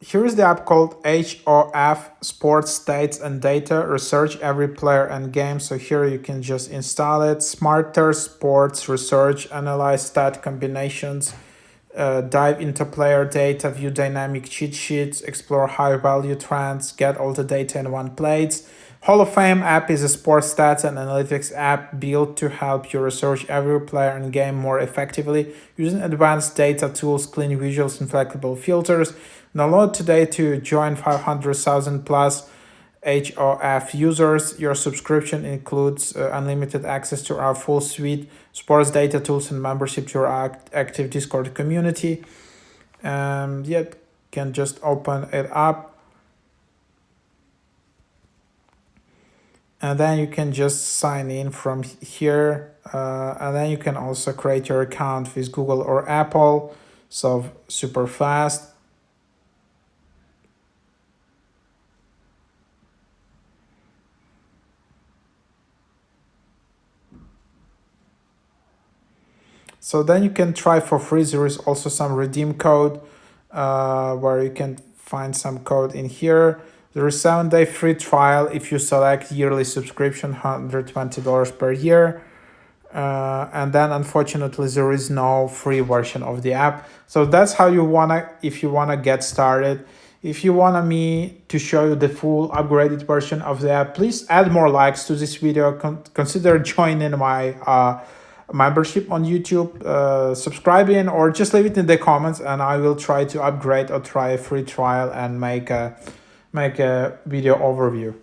Here is the app called HOF, Sports Stats and Data, Research Every Player and Game. So here you can just install it. Smarter Sports Research, Analyze Stat Combinations, dive into player data, view dynamic cheat sheets, explore high value trends, get all the data in one place. Hall of Fame app is a sports stats and analytics app built to help you research every player and game more effectively using advanced data tools, clean visuals, and flexible filters. Download today to join 500,000 plus HOF users. Your subscription includes unlimited access to our full suite, sports data tools, and membership to our active Discord community. Can just open it up. And then you can just sign in from here. And then you can also create your account with Google or Apple. So super fast. So then you can try for free. There is also some redeem code where you can find some code in here. There is 7-day free trial if you select yearly subscription, $120 per year. And then unfortunately there is no free version of the app. So that's how you wanna, if you wanna get started. If you want me to show you the full upgraded version of the app, please add more likes to this video. Consider joining my membership on YouTube, subscribing, or just leave it in the comments and I will try to upgrade or try a free trial and make a video overview.